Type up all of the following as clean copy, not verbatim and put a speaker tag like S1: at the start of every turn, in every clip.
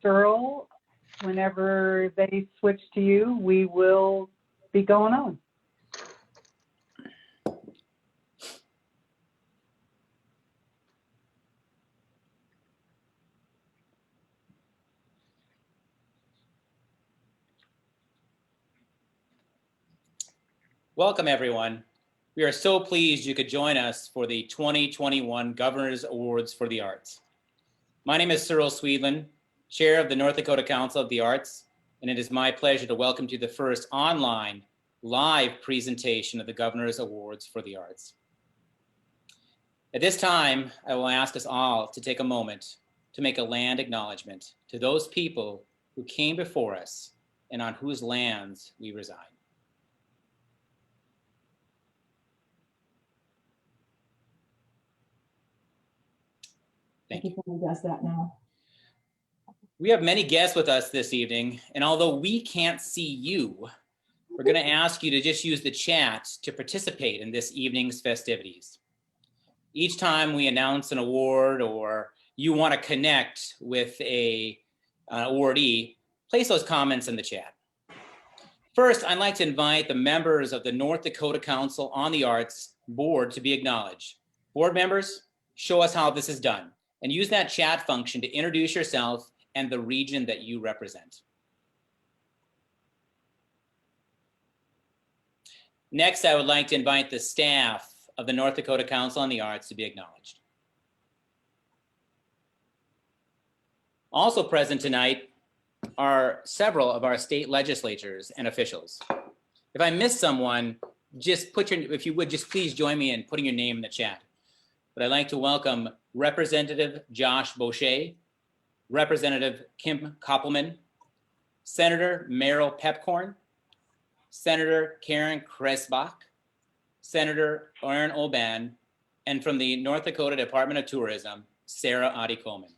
S1: Searle, whenever they switch to you, we will be going on.
S2: Welcome, everyone. We are so pleased you could join us for the 2021 Governor's Awards for the Arts. My name is Searle Sweedland, Chair of the North Dakota Council of the Arts, and it is my pleasure to welcome you to the first online live presentation of the Governor's Awards for the Arts. At this time, I will ask us all to take a moment to make a land acknowledgement to those people who came before us and on whose lands we reside. Thank you.
S3: Does that now.
S2: We have many guests with us this evening, and although we can't see you, we're going to ask you to just use the chat to participate in this evening's festivities. Each time we announce an award or you want to connect with an awardee, place those comments in the chat. First, I'd like to invite the members of the North Dakota Council on the Arts Board to be acknowledged. Board members, show us how this is done, and use that chat function to introduce yourself and the region that you represent. Next, I would like to invite the staff of the North Dakota Council on the Arts to be acknowledged. Also present tonight are several of our state legislatures and officials. If I missed someone, just put your, if you would, just please join me in putting your name in the chat. But I'd like to welcome Representative Josh Boucher, Representative Kim Koppelman, Senator Meryl Pepcorn, Senator Karen Kresbach, Senator Aaron Oban, and from the North Dakota Department of Tourism, Sarah Adi-Coleman.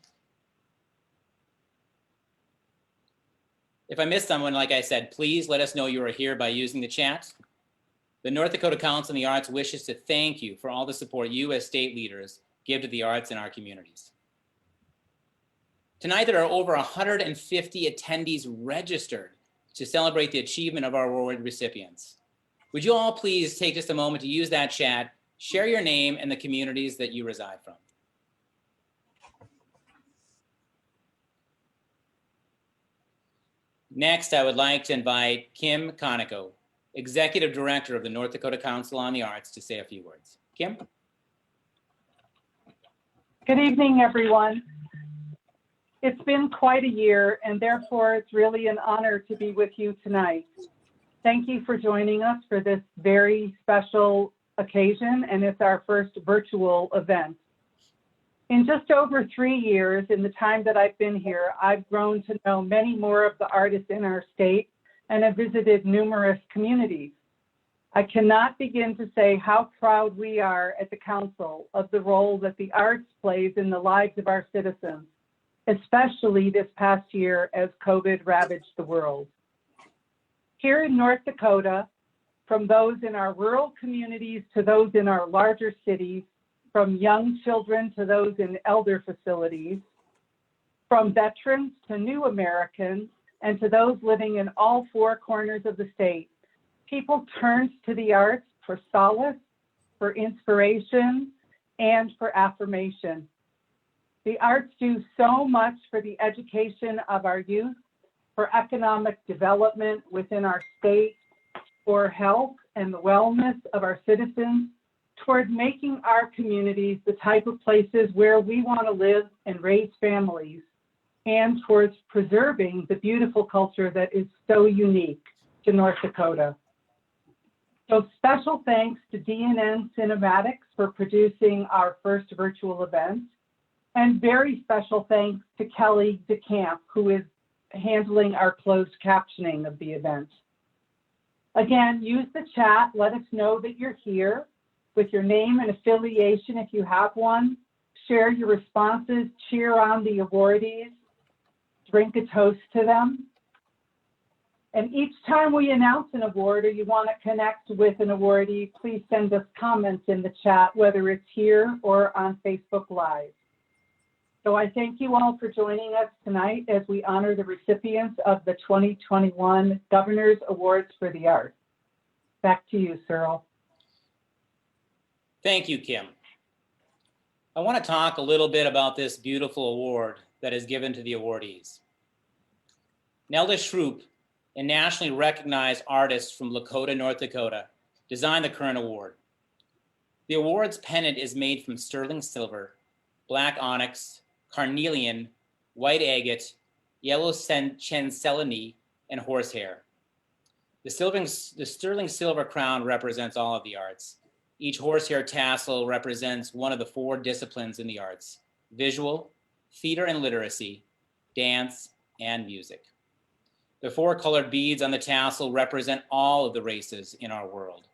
S2: If I missed someone, like I said, please let us know you are here by using the chat. The North Dakota Council on the Arts wishes to thank you for all the support you as state leaders give to the arts in our communities. Tonight, there are over 150 attendees registered to celebrate the achievement of our award recipients. Would you all please take just a moment to use that chat, share your name and the communities that you reside from. Next, I would like to invite Kim Conoco, Executive Director of the North Dakota Council on the Arts, to say a few words. Kim?
S1: Good evening, everyone. It's been quite a year, and therefore it's really an honor to be with you tonight. Thank you for joining us for this very special occasion, and it's our first virtual event. In just over 3 years, in the time that I've been here, I've grown to know many more of the artists in our state and have visited numerous communities. I cannot begin to say how proud we are at the Council of the role that the arts plays in the lives of our citizens, especially this past year as COVID ravaged the world. Here in North Dakota, from those in our rural communities to those in our larger cities, from young children to those in elder facilities, from veterans to new Americans, and to those living in all four corners of the state, people turn to the arts for solace, for inspiration, and for affirmation. The arts do so much for the education of our youth, for economic development within our state, for health and the wellness of our citizens, toward making our communities the type of places where we want to live and raise families, and towards preserving the beautiful culture that is so unique to North Dakota. So special thanks to D&N Cinematics for producing our first virtual event, and very special thanks to Kelly DeCamp, who is handling our closed captioning of the event. Again, use the chat, let us know that you're here with your name and affiliation if you have one. Share your responses, cheer on the awardees, drink a toast to them. And each time we announce an award or you want to connect with an awardee, please send us comments in the chat, whether it's here or on Facebook Live. So I thank you all for joining us tonight as we honor the recipients of the 2021 Governor's Awards for the Arts. Back to you, Cyril.
S2: Thank you, Kim. I want to talk a little bit about this beautiful award that is given to the awardees. Nelda Shroop, a nationally recognized artist from Lakota, North Dakota, designed the current award. The award's pennant is made from sterling silver, black onyx, carnelian, white agate, yellow chencelani, and horsehair. The sterling silver crown represents all of the arts. Each horsehair tassel represents one of the 4 disciplines in the arts: visual, theater and literacy, dance, and music. The 4 colored beads on the tassel represent all of the races in our world.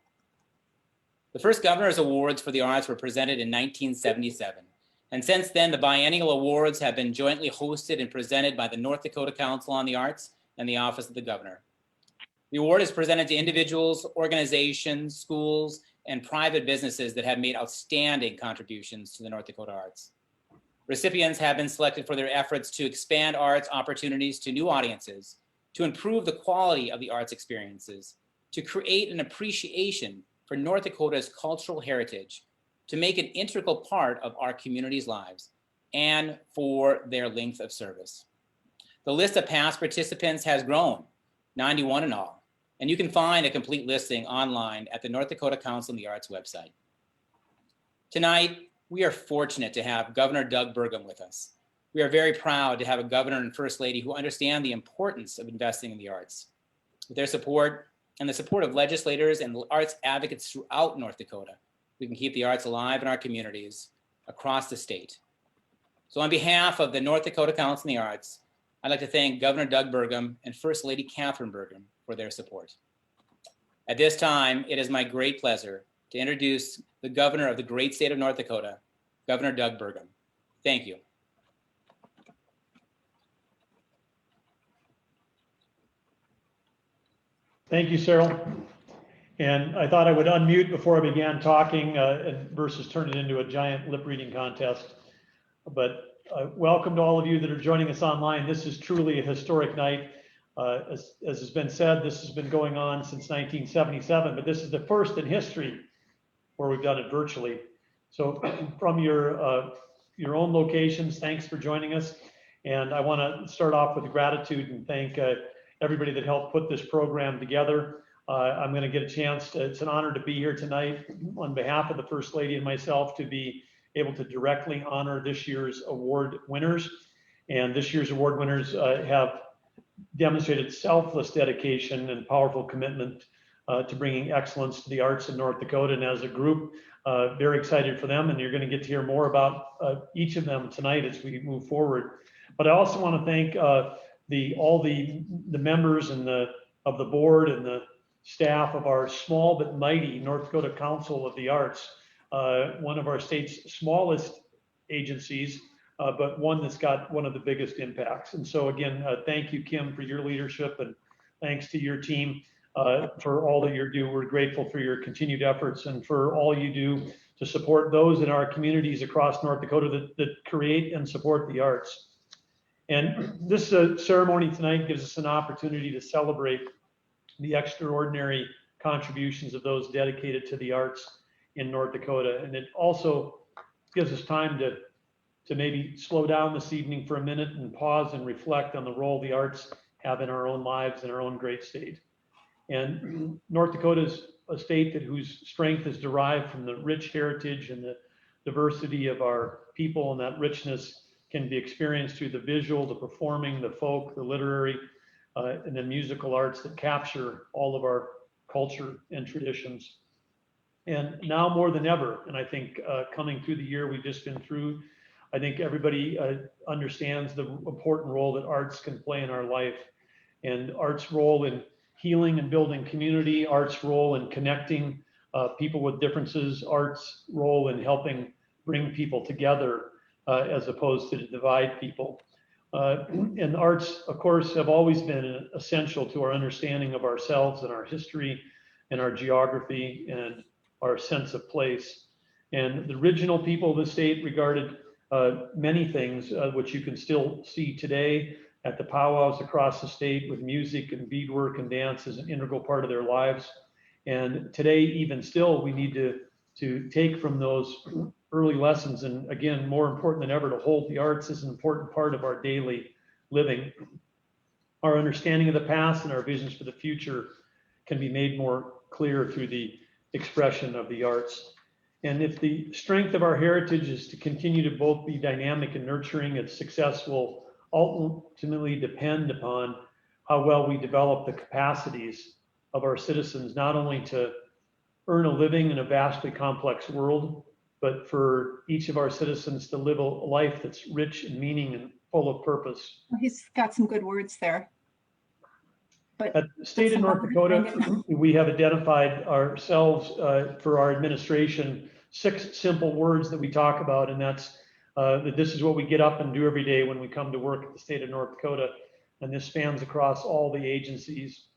S2: The first Governor's Awards for the Arts were presented in 1977. And since then, the biennial awards have been jointly hosted and presented by the North Dakota Council on the Arts and the Office of the Governor. The award is presented to individuals, organizations, schools, and private businesses that have made outstanding contributions to the North Dakota arts. Recipients have been selected for their efforts to expand arts opportunities to new audiences, to improve the quality of the arts experiences, to create an appreciation for North Dakota's cultural heritage, to make an integral part of our community's lives, and for their length of service. The list of past participants has grown, 91 in all, and you can find a complete listing online at the North Dakota Council on the Arts website. Tonight, we are fortunate to have Governor Doug Burgum with us. We are very proud to have a governor and first lady who understand the importance of investing in the arts. With their support and the support of legislators and arts advocates throughout North Dakota, we can keep the arts alive in our communities across the state. So on behalf of the North Dakota Council on the Arts, I'd like to thank Governor Doug Burgum and First Lady Catherine Burgum for their support. At this time, it is my great pleasure to introduce the Governor of the great state of North Dakota, Governor Doug Burgum. Thank you.
S3: Thank you, Cyril. And I thought I would unmute before I began talking versus turn it into a giant lip reading contest. But welcome to all of you that are joining us online. This is truly a historic night. As has been said, this has been going on since 1977, but this is the first in history where we've done it virtually. So from your own locations, thanks for joining us. And I want to start off with gratitude and thank everybody that helped put this program together. I'm going to get a chance. It's an honor to be here tonight on behalf of the First Lady and myself to be able to directly honor this year's award winners. And this year's award winners have demonstrated selfless dedication and powerful commitment to bringing excellence to the arts in North Dakota. And as a group, very excited for them. And you're going to get to hear more about each of them tonight as we move forward. But I also want to thank all the members and of the board and the staff of our small but mighty North Dakota Council of the Arts, one of our state's smallest agencies, but one that's got one of the biggest impacts. And so again, thank you, Kim, for your leadership, and thanks to your team for all that you do. We're grateful for your continued efforts and for all you do to support those in our communities across North Dakota that create and support the arts. And this ceremony tonight gives us an opportunity to celebrate the extraordinary contributions of those dedicated to the arts in North Dakota. And it also gives us time to maybe slow down this evening for a minute and pause and reflect on the role the arts have in our own lives and our own great state. And North Dakota is a state whose strength is derived from the rich heritage and the diversity of our people, and that richness can be experienced through the visual, the performing, the folk, the literary, and the musical arts that capture all of our culture and traditions. And now more than ever, and I think coming through the year we've just been through, I think everybody understands the important role that arts can play in our life, and arts' role in healing and building community, arts' role in connecting people with differences, arts' role in helping bring people together as opposed to divide people. And arts, of course, have always been essential to our understanding of ourselves and our history and our geography and our sense of place. And the original people of the state regarded many things, which you can still see today at the powwows across the state, with music and beadwork and dance as an integral part of their lives. And today, even still, we need to take from those early lessons, and again, more important than ever, to hold the arts as an important part of our daily living. Our understanding of the past and our visions for the future can be made more clear through the expression of the arts. And if the strength of our heritage is to continue to both be dynamic and nurturing, its success will ultimately depend upon how well we develop the capacities of our citizens, not only to earn a living in a vastly complex world, but for each of our citizens to live a life that's rich in meaning and full of purpose.
S4: He's got some good words there. But
S3: at the state of North Dakota, we have identified ourselves for our administration 6 simple words that we talk about, and that's that this is what we get up and do every day when we come to work at the state of North Dakota. And this spans across all the agencies,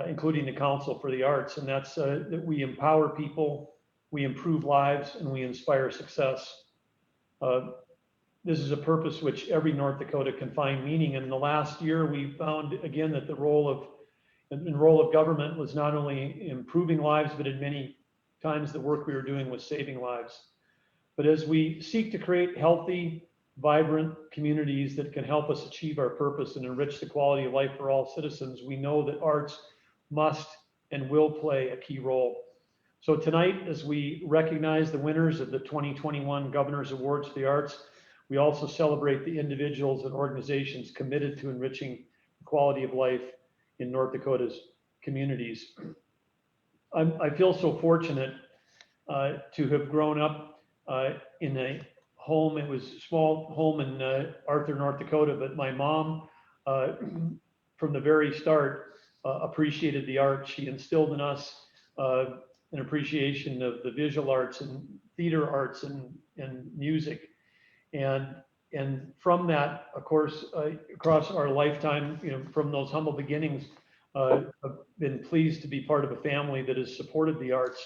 S3: including the Council for the Arts. And that's that we empower people, we improve lives, and we inspire success. This is a purpose which every North Dakota can find meaning. And in the last year, we found again that the role of government was not only improving lives, but in many times the work we were doing was saving lives. But as we seek to create healthy, vibrant communities that can help us achieve our purpose and enrich the quality of life for all citizens, we know that arts must and will play a key role. So tonight, as we recognize the winners of the 2021 Governor's Awards for the Arts, we also celebrate the individuals and organizations committed to enriching the quality of life in North Dakota's communities. I feel so fortunate to have grown up in a home. It was a small home in Arthur, North Dakota, but my mom, from the very start, appreciated the arts. She instilled in us an appreciation of the visual arts and theater arts and music. And from that, of course, across our lifetime, from those humble beginnings, I've been pleased to be part of a family that has supported the arts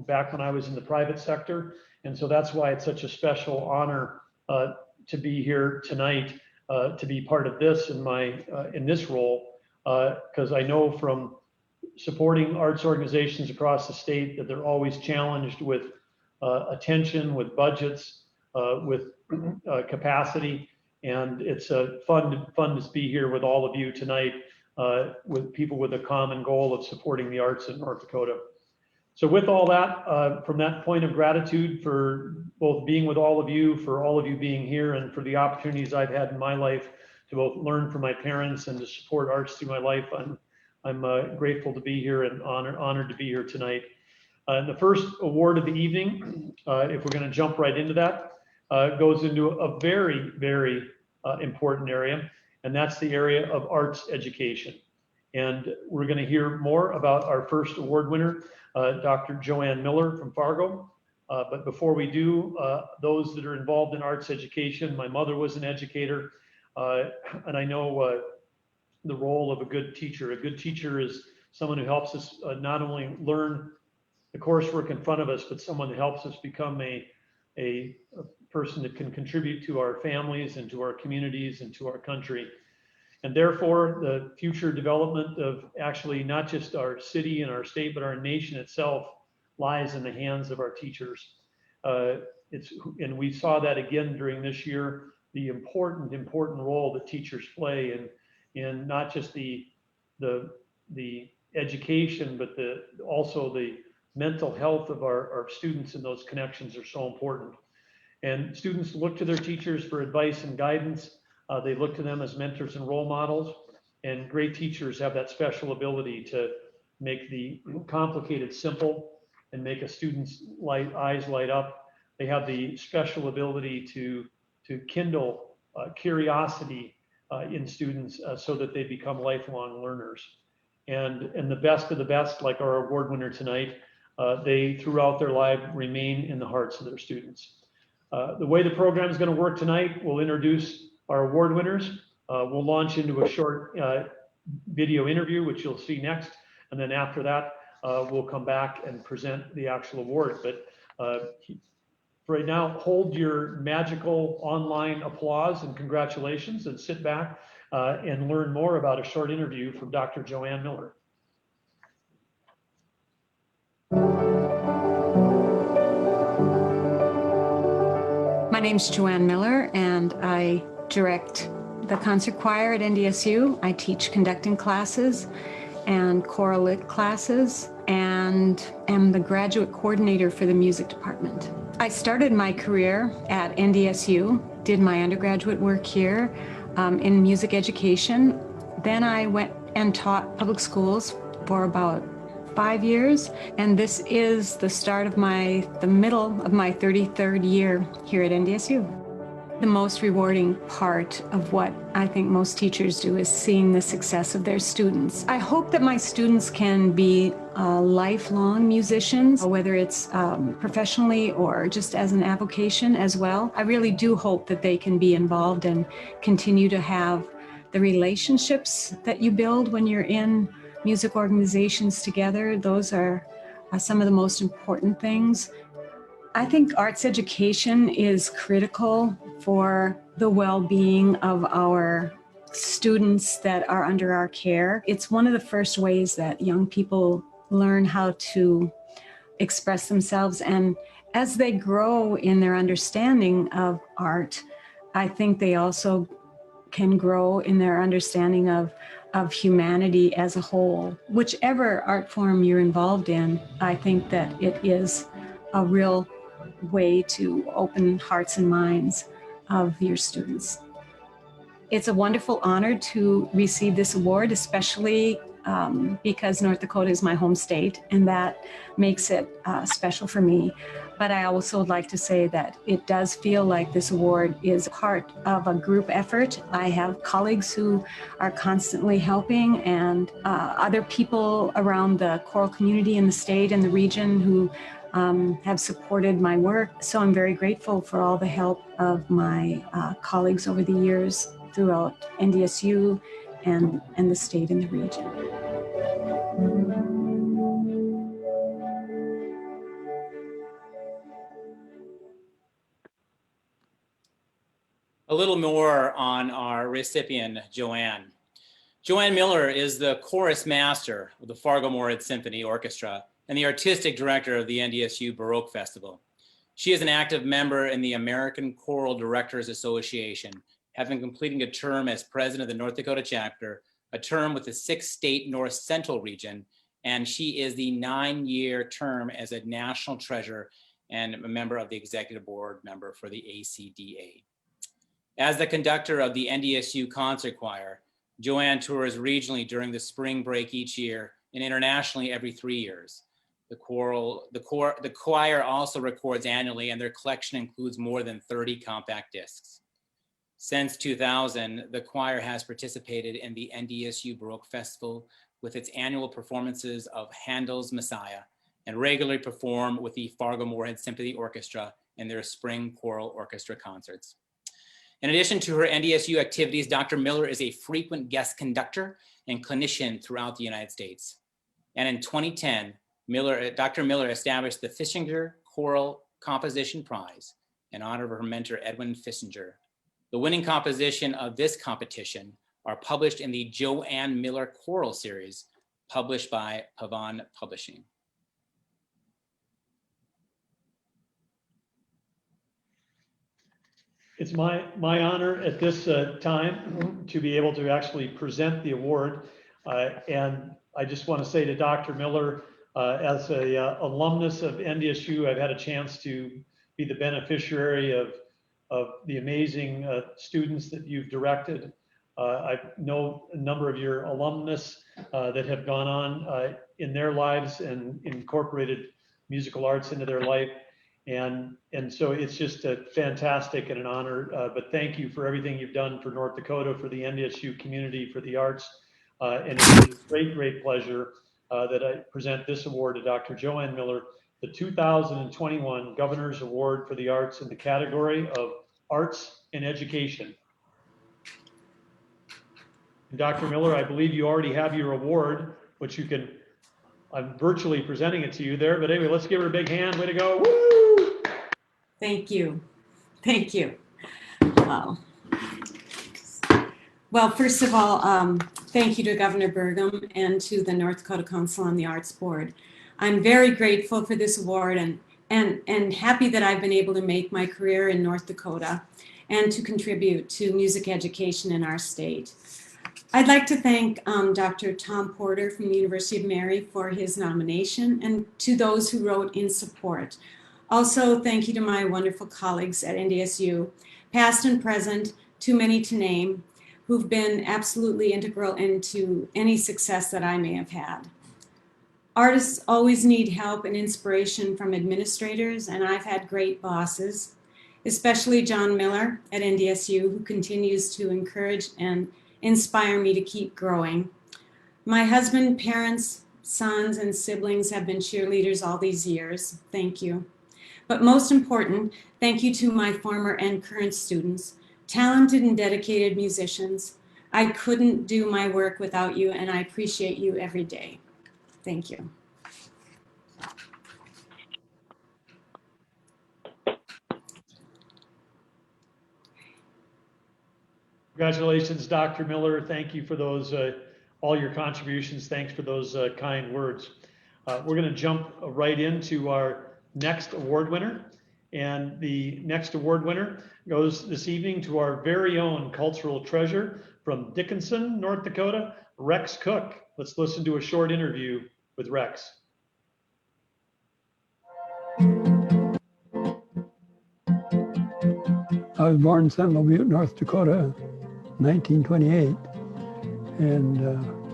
S3: back when I was in the private sector. And so that's why it's such a special honor to be here tonight, to be part of this in this role, because I know from supporting arts organizations across the state that they're always challenged with attention, with budgets, with capacity. And it's fun to be here with all of you tonight, with people with a common goal of supporting the arts in North Dakota. So with all that, from that point of gratitude for both being with all of you, for all of you being here, and for the opportunities I've had in my life to both learn from my parents and to support arts through my life, I'm grateful to be here and honored to be here tonight. The first award of the evening, if we're going to jump right into that, goes into a very, very important area, and that's the area of arts education. And we're going to hear more about our first award winner, Dr. Joanne Miller from Fargo. But before we do, those that are involved in arts education, my mother was an educator, and I know the role of a good teacher. A good teacher is someone who helps us not only learn the coursework in front of us, but someone that helps us become a person that can contribute to our families and to our communities and to our country. And therefore, the future development of actually not just our city and our state, but our nation itself lies in the hands of our teachers. And we saw that again during this year, the important role that teachers play in not just the education, but also the mental health of our students, and those connections are so important. And students look to their teachers for advice and guidance. They look to them as mentors and role models, and great teachers have that special ability to make the complicated simple and make a student's eyes light up. They have the special ability to kindle curiosity in students so that they become lifelong learners. And the best of the best, like our award winner tonight, they throughout their life remain in the hearts of their students. The way the program is going to work tonight, we'll introduce our award winners. We'll launch into a short video interview, which you'll see next. And then after that, we'll come back and present the actual award. But For right now, hold your magical online applause and congratulations and sit back and learn more about a short interview from Dr. Joanne Miller.
S5: My name's Joanne Miller, and I direct the concert choir at NDSU. I teach conducting classes and choral lit classes, and am the graduate coordinator for the music department. I started my career at NDSU, did my undergraduate work here in music education. Then I went and taught public schools for about 5 years, and this is the start of the middle of my 33rd year here at NDSU. The most rewarding part of what I think most teachers do is seeing the success of their students. I hope that my students can be lifelong musicians, whether it's professionally or just as an avocation as well. I really do hope that they can be involved and continue to have the relationships that you build when you're in music organizations together. Those are some of the most important things. I think arts education is critical for the well-being of our students that are under our care. It's one of the first ways that young people learn how to express themselves, and as they grow in their understanding of art, I think they also can grow in their understanding of humanity as a whole. Whichever art form you're involved in, I think that it is a real way to open hearts and minds of your students. It's a wonderful honor to receive this award, especially because North Dakota is my home state, and that makes it special for me. But I also would like to say that it does feel like this award is part of a group effort. I have colleagues who are constantly helping, and other people around the choral community in the state and the region who have supported my work. So I'm very grateful for all the help of my colleagues over the years throughout NDSU and the state and the region.
S2: A little more on our recipient, Joanne. Joanne Miller is the chorus master of the Fargo-Moorhead Symphony Orchestra and the artistic director of the NDSU Baroque Festival. She is an active member in the American Choral Directors Association, having completed a term as president of the North Dakota chapter, a term with the 6-state North Central region, and she is the 9-year term as a national treasurer and a member of the executive board member for the ACDA. As the conductor of the NDSU Concert Choir, Joanne tours regionally during the spring break each year and internationally every 3 years. The choir also records annually, and their collection includes more than 30 compact discs. Since 2000, the choir has participated in the NDSU Baroque Festival with its annual performances of Handel's Messiah, and regularly perform with the Fargo-Moorhead Symphony Orchestra in their spring choral orchestra concerts. In addition to her NDSU activities, Dr. Miller is a frequent guest conductor and clinician throughout the United States. And in 2010, Dr. Miller established the Fissinger Choral Composition Prize in honor of her mentor, Edwin Fissinger. The winning composition of this competition are published in the Joanne Miller Choral Series, published by Pavan Publishing.
S3: It's my honor at this time to be able to actually present the award. And I just want to say to Dr. Miller, as an alumnus of NDSU, I've had a chance to be the beneficiary of the amazing students that you've directed. I know a number of your alumnus that have gone on in their lives and incorporated musical arts into their life. And so it's just a fantastic and an honor, but thank you for everything you've done for North Dakota, for the NDSU community, for the arts. And it's a great pleasure that I present this award to Dr. Joanne Miller, the 2021 Governor's Award for the Arts in the category of Arts and Education. And Dr. Miller, I believe you already have your award, which you can, I'm virtually presenting it to you there, but anyway, let's give her a big hand. Way to go. Woo!
S6: Thank you. Thank you. Wow. Well, first of all, thank you to Governor Burgum and to the North Dakota Council on the Arts Board. I'm very grateful for this award and happy that I've been able to make my career in North Dakota and to contribute to music education in our state. I'd like to thank Dr. Tom Porter from the University of Mary for his nomination and to those who wrote in support. Also, thank you to my wonderful colleagues at NDSU, past and present, too many to name, who've been absolutely integral into any success that I may have had. Artists always need help and inspiration from administrators, and I've had great bosses, especially John Miller at NDSU, who continues to encourage and inspire me to keep growing. My husband, parents, sons, and siblings have been cheerleaders all these years. Thank you. But most important, thank you to my former and current students, talented and dedicated musicians. I couldn't do my work without you, and I appreciate you every day. Thank you.
S3: Congratulations, Dr. Miller. Thank you for those, all your contributions. Thanks for those kind words. We're going to jump right into our next award winner. And the next award winner goes this evening to our very own cultural treasure from Dickinson, North Dakota, Rex Cook. Let's listen to a short interview with Rex.
S7: I was born in Sentinel Butte, North Dakota, 1928, and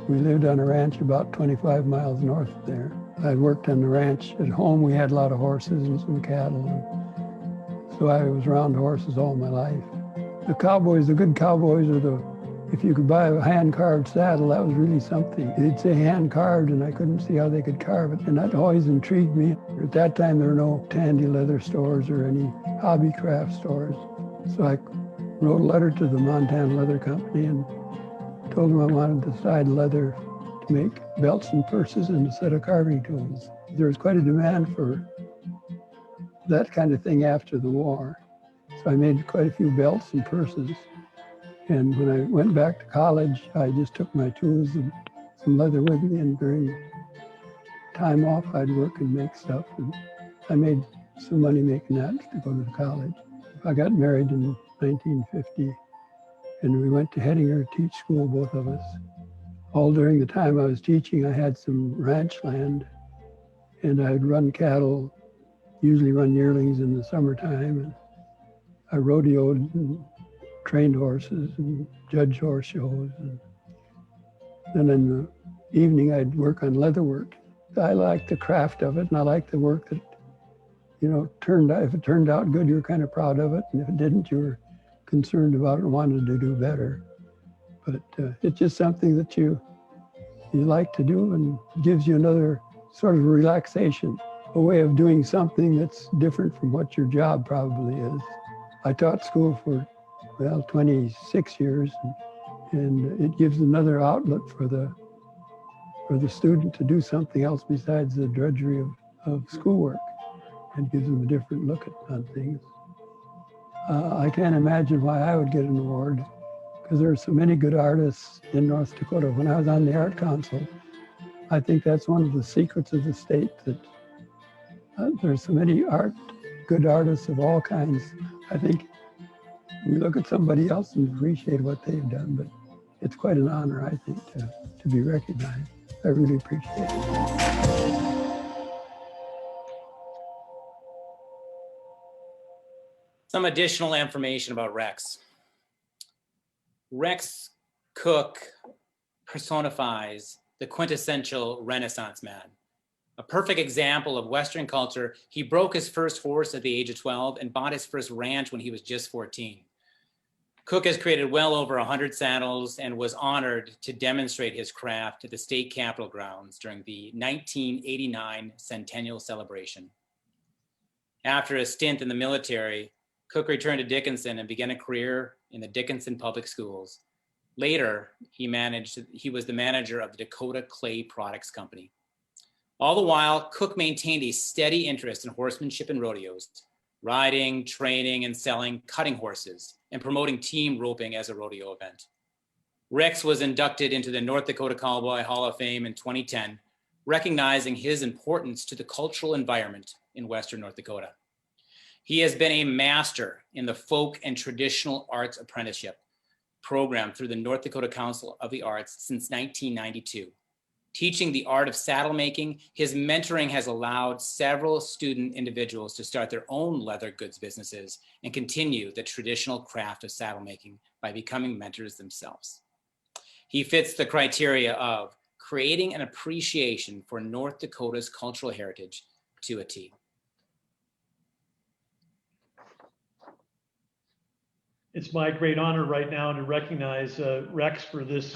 S7: we lived on a ranch about 25 miles north of there. I worked on the ranch. At home, we had a lot of horses and some cattle, and so I was around horses all my life. The cowboys, the good cowboys, if you could buy a hand-carved saddle, that was really something. They'd say hand-carved, and I couldn't see how they could carve it, and that always intrigued me. At that time, there were no Tandy leather stores or any hobby craft stores. So I wrote a letter to the Montana Leather Company and told them I wanted the side leather to make belts and purses and a set of carving tools. There was quite a demand for that kind of thing after the war. So I made quite a few belts and purses. And when I went back to college, I just took my tools and some leather with me, and during time off, I'd work and make stuff. And I made some money making that to go to college. I got married in 1950, and we went to Hettinger Teach School, both of us. All during the time I was teaching, I had some ranch land, and I'd run cattle, usually run yearlings in the summertime. And I rodeoed and trained horses and judged horse shows. And then in the evening, I'd work on leather work. I liked the craft of it, and I liked the work that, if it turned out good, you were kind of proud of it. And if it didn't, you were concerned about it and wanted to do better. But it's just something that you like to do, and gives you another sort of relaxation, a way of doing something that's different from what your job probably is. I taught school for, 26 years, and it gives another outlet for the student to do something else besides the drudgery of schoolwork. And gives them a different look on things. I can't imagine why I would get an award, because there are so many good artists in North Dakota. When I was on the Art Council, I think that's one of the secrets of the state, that there's so many good artists of all kinds. I think we look at somebody else and appreciate what they've done, but it's quite an honor, I think, to be recognized. I really appreciate it.
S2: Some additional information about Rex. Rex Cook personifies the quintessential Renaissance man. A perfect example of Western culture. He broke his first horse at the age of 12 and bought his first ranch when he was just 14. Cook has created well over 100 saddles and was honored to demonstrate his craft at the state capitol grounds during the 1989 centennial celebration. After a stint in the military, Cook returned to Dickinson and began a career in the Dickinson Public Schools. Later, he was the manager of the Dakota Clay Products Company. All the while, Cook maintained a steady interest in horsemanship and rodeos. riding, training, and selling cutting horses, and promoting team roping as a rodeo event. Rex was inducted into the North Dakota Cowboy Hall of Fame in 2010, recognizing his importance to the cultural environment in Western North Dakota. He has been a master in the folk and traditional arts apprenticeship program through the North Dakota Council of the Arts since 1992. Teaching the art of saddle making, his mentoring has allowed several student individuals to start their own leather goods businesses and continue the traditional craft of saddle making by becoming mentors themselves. He fits the criteria of creating an appreciation for North Dakota's cultural heritage to a T.
S3: It's my great honor right now to recognize Rex for this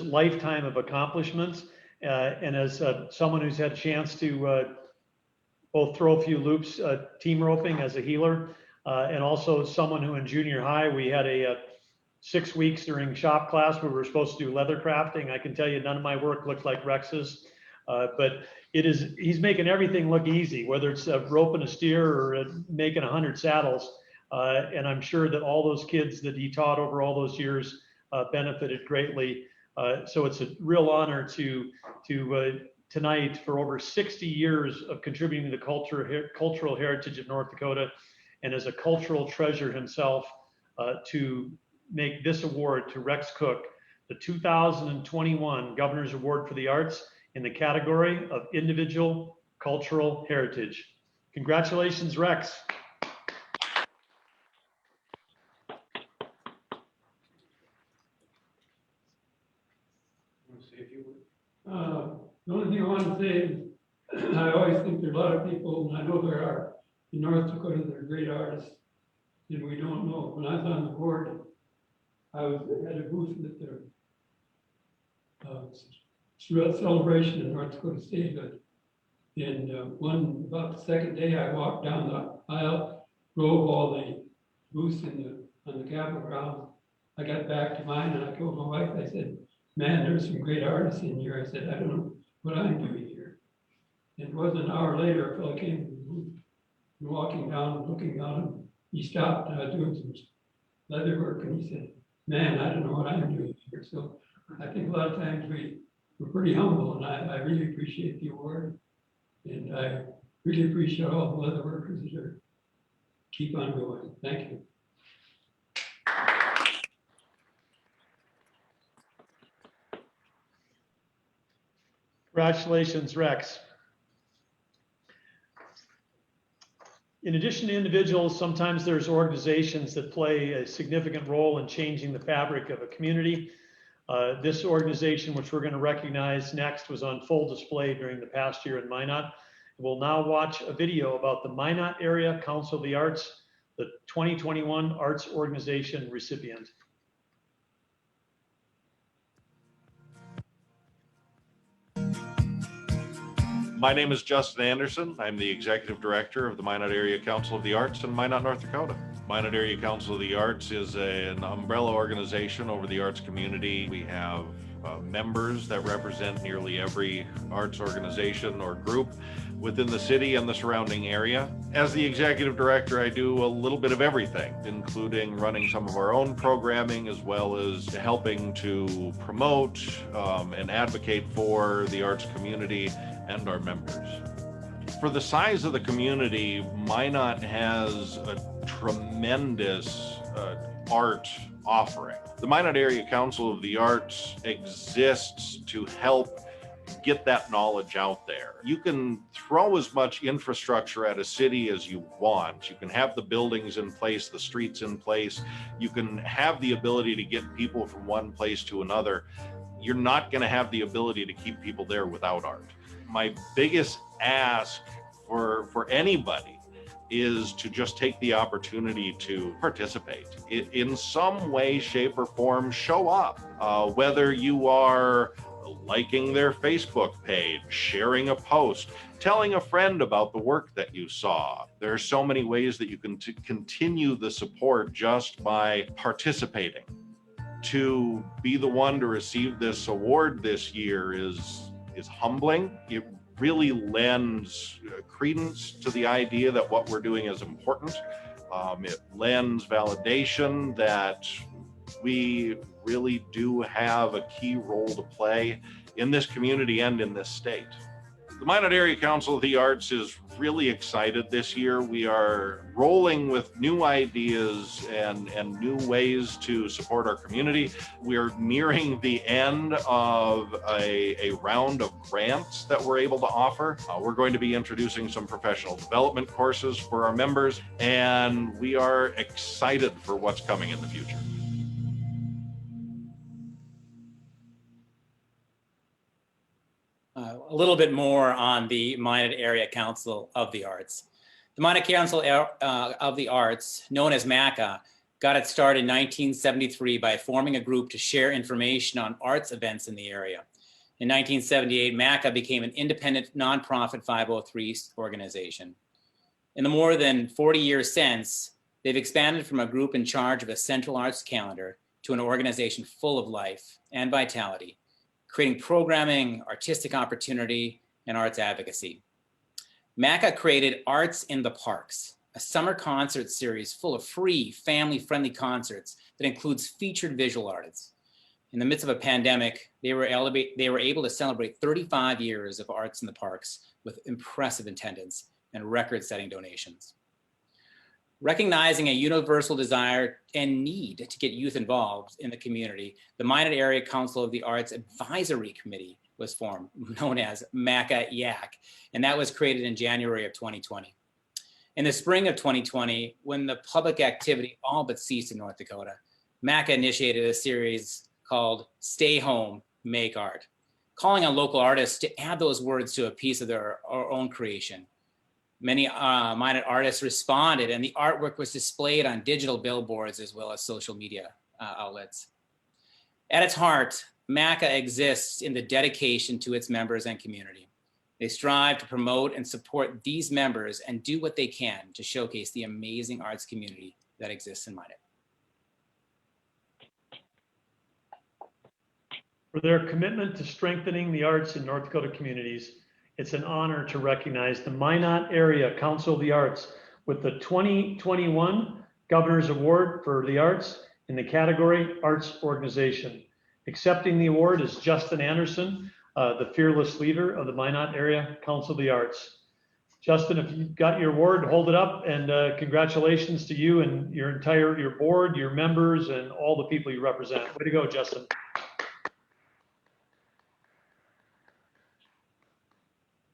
S3: lifetime of accomplishments. And as someone who's had a chance to both throw a few loops team roping as a healer, and also someone who in junior high, we had a 6 weeks during shop class where we were supposed to do leather crafting. I can tell you none of my work looked like Rex's, but he's making everything look easy, whether it's roping a steer or making 100 saddles. And I'm sure that all those kids that he taught over all those years benefited greatly. So it's a real honor to tonight, for over 60 years of contributing to the cultural heritage of North Dakota, and as a cultural treasure himself, to make this award to Rex Cook, the 2021 Governor's Award for the Arts in the category of Individual Cultural Heritage. Congratulations, Rex.
S7: The only thing I want to say is I always think there are a lot of people, and I know there are, in North Dakota that are great artists, and we don't know. When I was on the board, I had a booth at the celebration in North Dakota statehood. And about the second day, I walked down the aisle, drove all the booths on the Capitol grounds. I got back to mine and I told my wife, I said, man, there's some great artists in here. I said, I don't know what I'm doing here. And it wasn't an hour later, a fellow came from the booth and walking down, looking down, and he stopped doing some leather work and he said, man, I don't know what I'm doing here. So I think a lot of times we're pretty humble, and I really appreciate the award. And I really appreciate all the leather workers that are keep on going. Thank you.
S3: Congratulations, Rex. In addition to individuals, sometimes there's organizations that play a significant role in changing the fabric of a community. This organization, which we're going to recognize next, was on full display during the past year in Minot. We'll now watch a video about the Minot Area Council of the Arts, the 2021 Arts Organization recipient.
S8: My name is Justin Anderson. I'm the Executive Director of the Minot Area Council of the Arts in Minot, North Dakota. Minot Area Council of the Arts is an umbrella organization over the arts community. We have members that represent nearly every arts organization or group within the city and the surrounding area. As the Executive Director, I do a little bit of everything, including running some of our own programming, as well as helping to promote and advocate for the arts community and our members. For the size of the community, Minot has a tremendous art offering. The Minot Area Council of the Arts exists to help get that knowledge out there. You can throw as much infrastructure at a city as you want. You can have the buildings in place, the streets in place. You can have the ability to get people from one place to another. You're not going to have the ability to keep people there without art. My biggest ask for anybody is to just take the opportunity to participate. In some way, shape, or form, show up. Whether you are liking their Facebook page, sharing a post, telling a friend about the work that you saw. There are so many ways that you can continue the support just by participating. To be the one to receive this award this year is humbling. It really lends credence to the idea that what we're doing is important. It lends validation that we really do have a key role to play in this community and in this state. The Minot Area Council of the Arts is really excited this year. We are rolling with new ideas and new ways to support our community. We are nearing the end of a round of grants that we're able to offer. We're going to be introducing some professional development courses for our members, and we are excited for what's coming in the future.
S2: A little bit more on the Minot Area Council of the Arts. The Minot Council of the Arts, known as MACA, got its start in 1973 by forming a group to share information on arts events in the area. In 1978, MACA became an independent nonprofit 503 organization. In the more than 40 years since, they've expanded from a group in charge of a central arts calendar to an organization full of life and vitality, creating programming, artistic opportunity, and arts advocacy. MACA created Arts in the Parks, a summer concert series full of free, family-friendly concerts that includes featured visual artists. In the midst of a pandemic, they were able to celebrate 35 years of Arts in the Parks with impressive attendance and record-setting donations. Recognizing a universal desire and need to get youth involved in the community, the Minot Area Council of the Arts Advisory Committee was formed, known as MACA-YAC, and that was created in January of 2020. In the spring of 2020, when the public activity all but ceased in North Dakota, MACA initiated a series called Stay Home, Make Art, calling on local artists to add those words to a piece of their own creation. Many Minot artists responded, and the artwork was displayed on digital billboards as well as social media outlets. At its heart, MACA exists in the dedication to its members and community. They strive to promote and support these members and do what they can to showcase the amazing arts community that exists in Minot.
S3: For their commitment to strengthening the arts in North Dakota communities, it's an honor to recognize the Minot Area Council of the Arts with the 2021 Governor's Award for the Arts in the category Arts Organization. Accepting the award is Justin Anderson, the fearless leader of the Minot Area Council of the Arts. Justin, if you've got your award, hold it up, and congratulations to you and your board, your members, and all the people you represent. Way to go, Justin.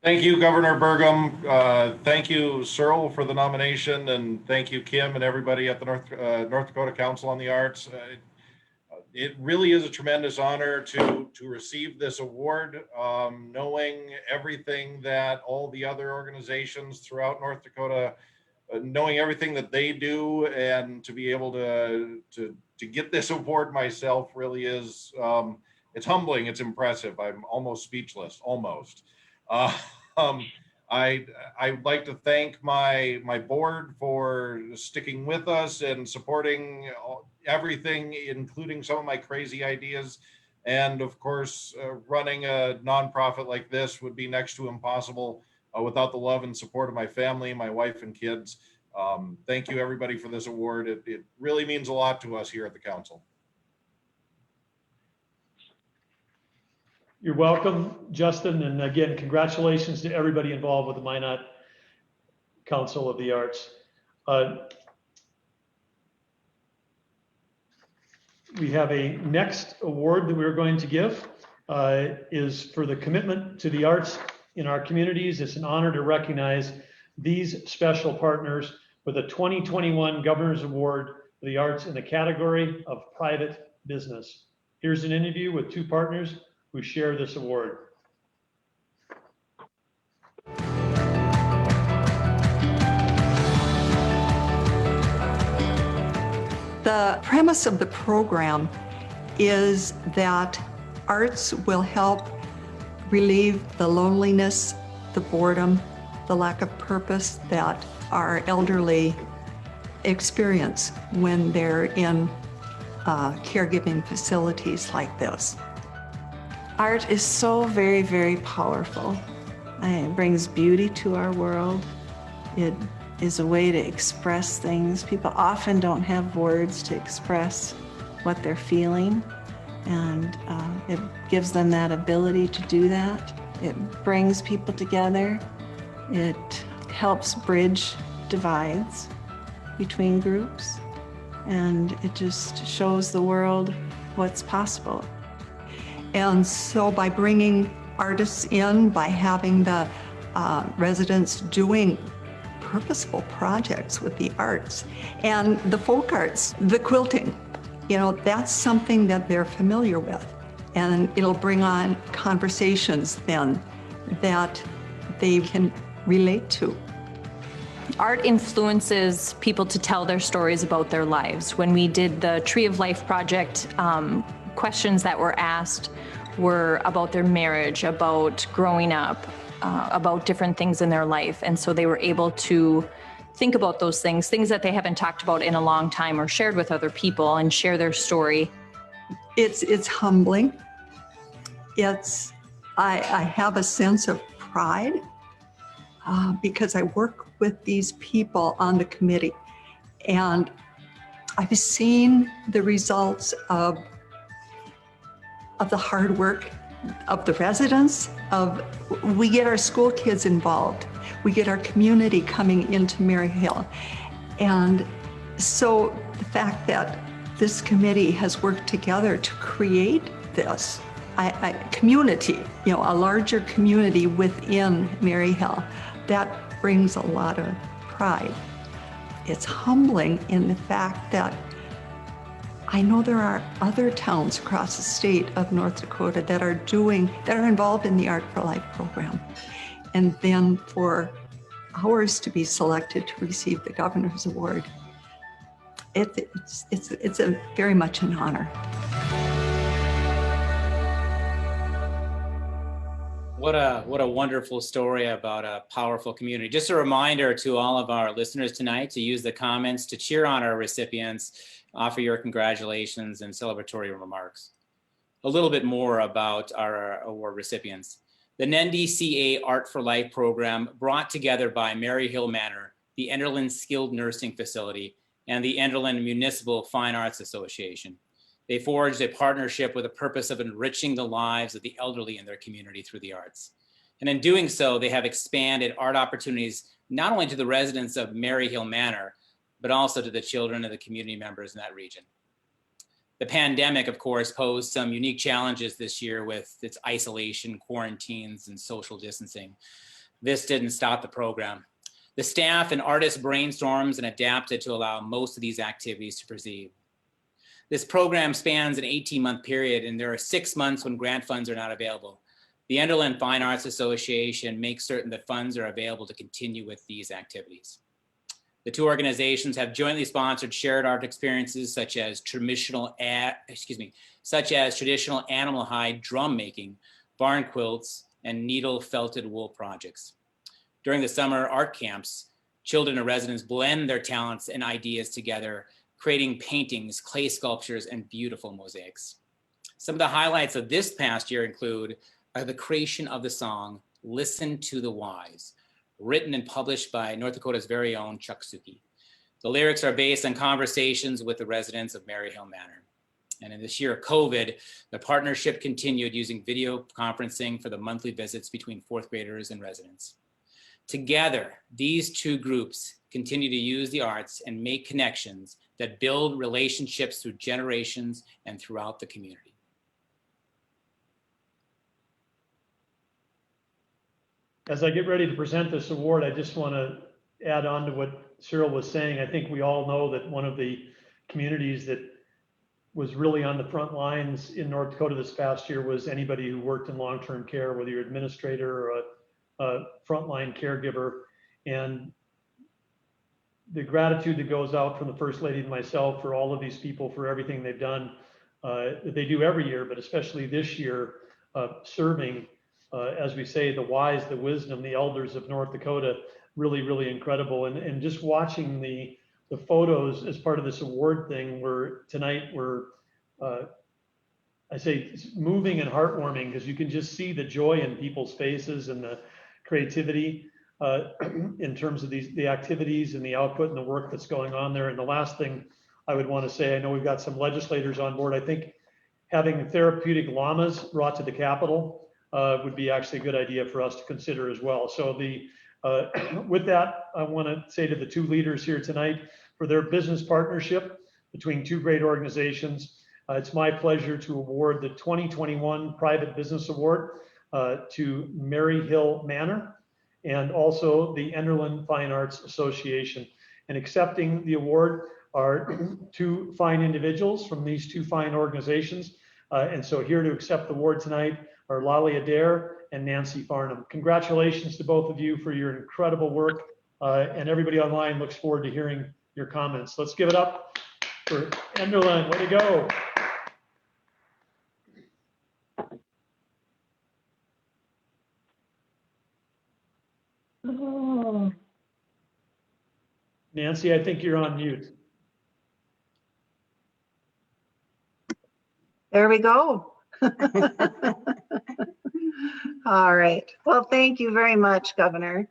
S8: Thank you, Governor Burgum. Thank you, Searle, for the nomination, and thank you, Kim, and everybody at the North Dakota Council on the Arts. It really is a tremendous honor to receive this award, knowing everything that all the other organizations throughout North Dakota, knowing everything that they do, and to be able to get this award myself really is, it's humbling, it's impressive. I'm almost speechless, almost. I'd like to thank my board for sticking with us and supporting everything, including some of my crazy ideas. And of course, running a nonprofit like this would be next to impossible without the love and support of my family, my wife and kids. Thank you, everybody, for this award. It really means a lot to us here at the council.
S3: You're welcome, Justin. And again, congratulations to everybody involved with the Minot Council of the Arts. We have a next award that we're going to give is for the commitment to the arts in our communities. It's an honor to recognize these special partners with a 2021 Governor's Award for the Arts in the category of private business. Here's an interview with two partners who share this award.
S9: The premise of the program is that arts will help relieve the loneliness, the boredom, the lack of purpose that our elderly experience when they're in caregiving facilities like this.
S10: Art is so very, very powerful. It brings beauty to our world. It is a way to express things. People often don't have words to express what they're feeling, and it gives them that ability to do that. It brings people together. It helps bridge divides between groups, and it just shows the world what's possible. And so by bringing artists in, by having the residents doing purposeful projects with the arts and the folk arts, the quilting, that's something that they're familiar with. And it'll bring on conversations then that they can relate to.
S11: Art influences people to tell their stories about their lives. When we did the Tree of Life project, questions that were asked were about their marriage, about growing up, about different things in their life. And so they were able to think about those things that they haven't talked about in a long time or shared with other people, and share their story.
S9: It's humbling. I have a sense of pride because I work with these people on the committee, and I've seen the results of the hard work of the residents. We get our school kids involved. We get our community coming into Maryhill. And so the fact that this committee has worked together to create this community, a larger community within Maryhill, that brings a lot of pride. It's humbling in the fact that I know there are other towns across the state of North Dakota that are involved in the Art for Life program. And then for ours to be selected to receive the Governor's Award, it's a very much an honor.
S2: What a wonderful story about a powerful community. Just a reminder to all of our listeners tonight to use the comments to cheer on our recipients, offer your congratulations and celebratory remarks. A little bit more about our award recipients. The NDCA Art for Life program, brought together by Maryhill Manor, the Enderlin Skilled Nursing Facility, and the Enderlin Municipal Fine Arts Association. They forged a partnership with a purpose of enriching the lives of the elderly in their community through the arts. And in doing so, they have expanded art opportunities not only to the residents of Maryhill Manor, but also to the children of the community members in that region. The pandemic, of course, posed some unique challenges this year with its isolation, quarantines, and social distancing. This didn't stop the program. The staff and artists brainstormed and adapted to allow most of these activities to proceed. This program spans an 18-month period, and there are 6 months when grant funds are not available. The Enderlin Fine Arts Association makes certain that funds are available to continue with these activities. The two organizations have jointly sponsored shared art experiences such as traditional animal hide drum making, barn quilts, and needle felted wool projects. During the summer art camps, children and residents blend their talents and ideas together, creating paintings, clay sculptures, and beautiful mosaics. Some of the highlights of this past year include the creation of the song, Listen to the Wise, written and published by North Dakota's very own Chuck Suki. The lyrics are based on conversations with the residents of Maryhill Manor. And in this year of COVID, the partnership continued using video conferencing for the monthly visits between fourth graders and residents. Together, these two groups continue to use the arts and make connections that build relationships through generations and throughout the community.
S3: As I get ready to present this award, I just want to add on to what Cyril was saying. I think we all know that one of the communities that was really on the front lines in North Dakota this past year was anybody who worked in long-term care, whether you're an administrator or a frontline caregiver. And the gratitude that goes out from the First Lady and myself for all of these people, for everything they've done, that they do every year, but especially this year, serving, as we say, the wise, the wisdom, the elders of North Dakota, really, really incredible. And just watching the photos as part of this award thing, where tonight we're, I say, moving and heartwarming, because you can just see the joy in people's faces and the creativity in terms of the activities and the output and the work that's going on there. And the last thing I would want to say, I know we've got some legislators on board. I think having therapeutic llamas brought to the Capitol would be actually a good idea for us to consider as well. So with that, I want to say to the two leaders here tonight for their business partnership between two great organizations. It's my pleasure to award the 2021 Private Business Award to Maryhill Manor and also the Enderlin Fine Arts Association. And accepting the award are two fine individuals from these two fine organizations. And so here to accept the award tonight are Lali Adair and Nancy Farnham. Congratulations to both of you for your incredible work. And everybody online looks forward to hearing your comments. Let's give it up for Enderlin. Way to go. Nancy, I think you're on mute.
S10: There we go. All right. Well, thank you very much, Governor.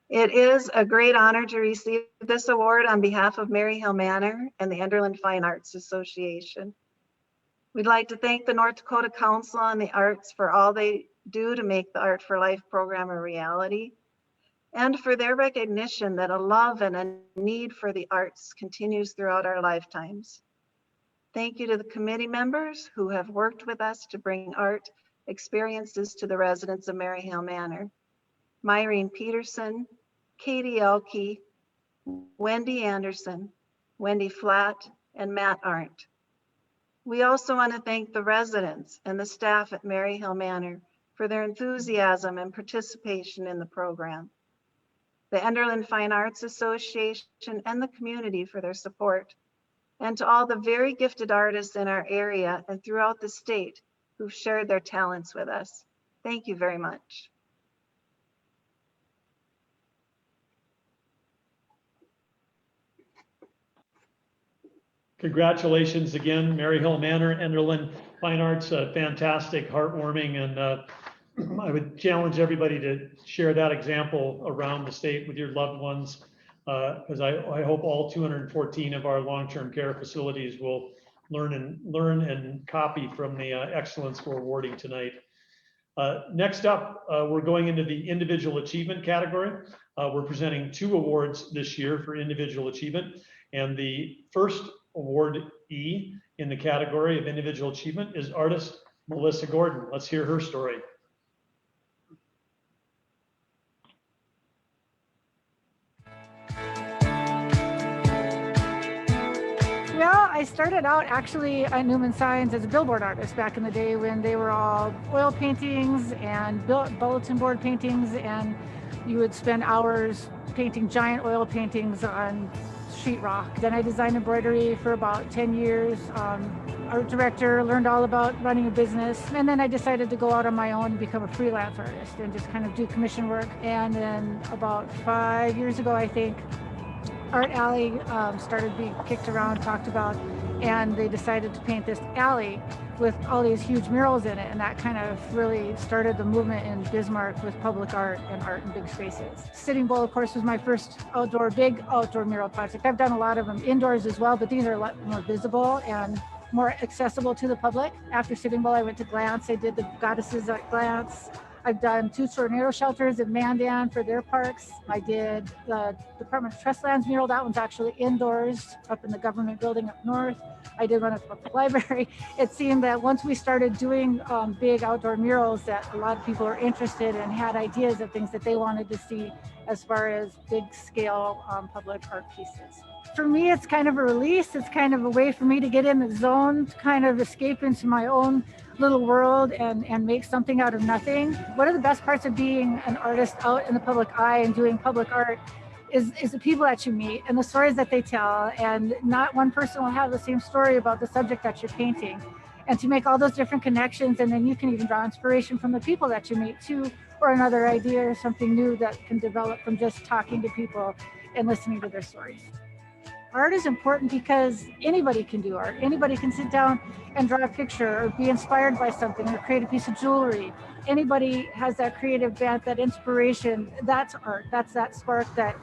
S10: It is a great honor to receive this award on behalf of Maryhill Manor and the Enderlin Fine Arts Association. We'd like to thank the North Dakota Council on the Arts for all they do to make the Art for Life program a reality, and for their recognition that a love and a need for the arts continues throughout our lifetimes. Thank you to the committee members who have worked with us to bring art experiences to the residents of Maryhill Manor. Myrene Peterson, Katie Elke, Wendy Anderson, Wendy Flatt, and Matt Arndt. We also want to thank the residents and the staff at Maryhill Manor for their enthusiasm and participation in the program, the Enderlin Fine Arts Association and the community for their support, and to all the very gifted artists in our area and throughout the state who've shared their talents with us. Thank you very much.
S3: Congratulations again, Maryhill Manor, Enderlin Fine Arts, fantastic, heartwarming, and I would challenge everybody to share that example around the state with your loved ones, because I hope all 214 of our long-term care facilities will learn and copy from the excellence we're awarding tonight. Next up, we're going into the individual achievement category. We're presenting 2 awards this year for individual achievement, and the first awardee in the category of individual achievement is artist Melissa Gordon. Let's hear her story.
S12: Well, I started out actually at Newman Signs as a billboard artist back in the day when they were all oil paintings and bulletin board paintings, and you would spend hours painting giant oil paintings on sheetrock. Then I designed embroidery for about 10 years, art director, learned all about running a business, and then I decided to go out on my own and become a freelance artist and just kind of do commission work. And then about 5 years ago, I think, Art Alley started being kicked around, talked about, and they decided to paint this alley with all these huge murals in it, and that kind of really started the movement in Bismarck with public art and art in big spaces. Sitting Bull, of course, was my first big outdoor mural project. I've done a lot of them indoors as well, but these are a lot more visible and more accessible to the public. After Sitting Bull, I went to Glance. I did the Goddesses at Glance. I've done 2 tornado shelters in Mandan for their parks. I did the Department of Trust Lands mural. That one's actually indoors up in the government building up north. I did one at the public library. It seemed that once we started doing big outdoor murals, that a lot of people were interested and had ideas of things that they wanted to see as far as big scale public art pieces. For me, it's kind of a release. It's kind of a way for me to get in the zone, to kind of escape into my own little world and make something out of nothing. One of the best parts of being an artist out in the public eye and doing public art is the people that you meet and the stories that they tell. And not one person will have the same story about the subject that you're painting. And to make all those different connections, and then you can even draw inspiration from the people that you meet too, or another idea or something new that can develop from just talking to people and listening to their stories. Art is important because anybody can do art. Anybody can sit down and draw a picture or be inspired by something or create a piece of jewelry. Anybody has that creative bent, that inspiration. That's art. That's that spark that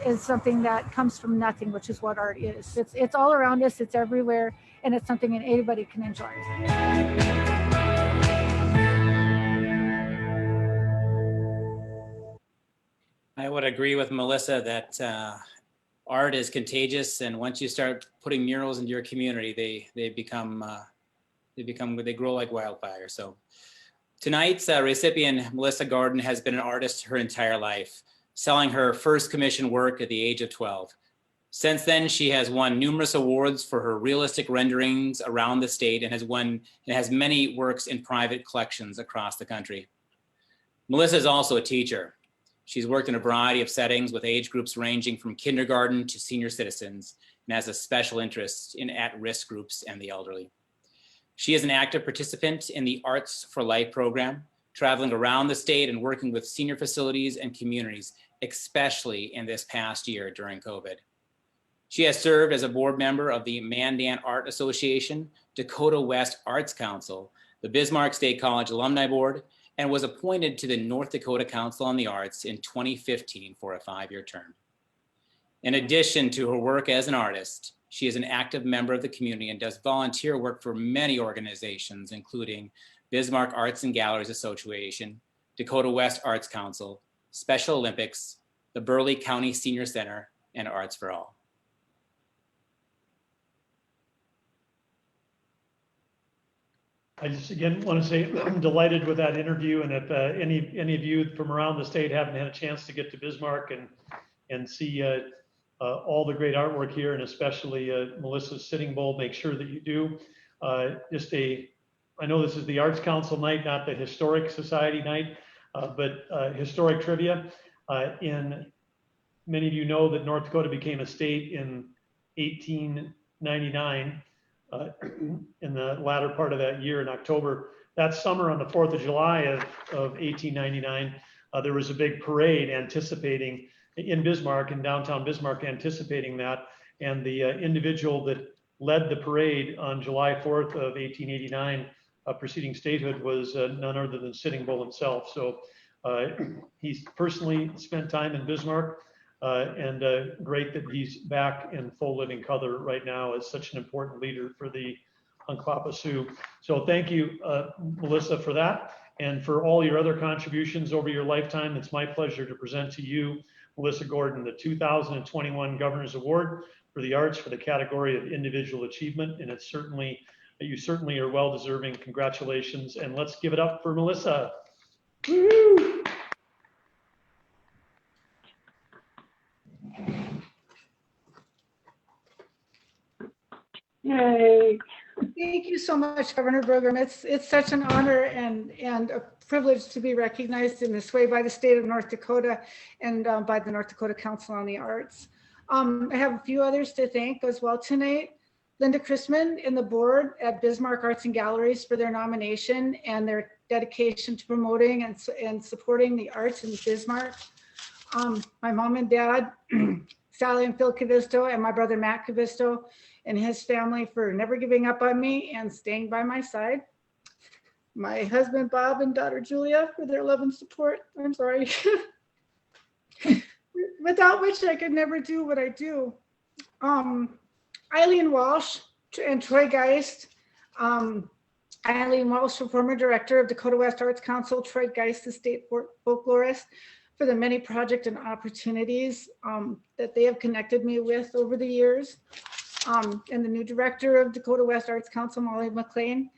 S12: is something that comes from nothing, which is what art is. It's all around us. It's everywhere, and it's something that anybody can enjoy.
S2: I would agree with Melissa that art is contagious, and once you start putting murals into your community, they grow like wildfire. So tonight's recipient, Melissa Gordon, has been an artist her entire life, selling her first commission work at the age of 12. Since then, she has won numerous awards for her realistic renderings around the state and has many works in private collections across the country. Melissa is also a teacher. She's worked in a variety of settings with age groups ranging from kindergarten to senior citizens, and has a special interest in at-risk groups and the elderly. She is an active participant in the Arts for Life program, traveling around the state and working with senior facilities and communities, especially in this past year during COVID. She has served as a board member of the Mandan Art Association, Dakota West Arts Council, the Bismarck State College Alumni Board, and was appointed to the North Dakota Council on the Arts in 2015 for a 5-year term. In addition to her work as an artist, she is an active member of the community and does volunteer work for many organizations, including Bismarck Arts and Galleries Association, Dakota West Arts Council, Special Olympics, the Burleigh County Senior Center, and Arts for All.
S3: I just again want to say I'm delighted with that interview, and if any of you from around the state haven't had a chance to get to Bismarck and see all the great artwork here, and especially Melissa's Sitting Bull, make sure that you do. I know this is the Arts Council night, not the Historic Society night, but historic trivia. Many of you know that North Dakota became a state in 1899. In the latter part of that year in October. That summer on the 4th of July of 1899, there was a big parade anticipating in Bismarck, in downtown Bismarck, anticipating that. And the individual that led the parade on July 4th of 1889, preceding statehood, was none other than Sitting Bull himself. So he's personally spent time in Bismarck. And great that he's back in full living color right now as such an important leader for the Hunkpapa Sioux. So thank you, Melissa, for that, and for all your other contributions over your lifetime. It's my pleasure to present to you, Melissa Gordon, the 2021 Governor's Award for the Arts for the category of Individual Achievement. And you certainly are well deserving. Congratulations, and let's give it up for Melissa. Woo!
S12: Yay. Thank you so much, Governor Burgum. It's such an honor and a privilege to be recognized in this way by the state of North Dakota and by the North Dakota Council on the Arts. I have a few others to thank as well tonight. Linda Chrisman and the board at Bismarck Arts and Galleries for their nomination and their dedication to promoting and supporting the arts in Bismarck. My mom and dad, Sally and Phil Cavisto, and my brother Matt Cavisto, and his family for never giving up on me and staying by my side. My husband, Bob, and daughter, Julia, for their love and support. I'm sorry. Without which I could never do what I do. Eileen Walsh and Troy Geist. Eileen Walsh, the former director of Dakota West Arts Council, Troy Geist, the state folklorist, for the many projects and opportunities that they have connected me with over the years. And the new director of Dakota West Arts Council, Molly McLean.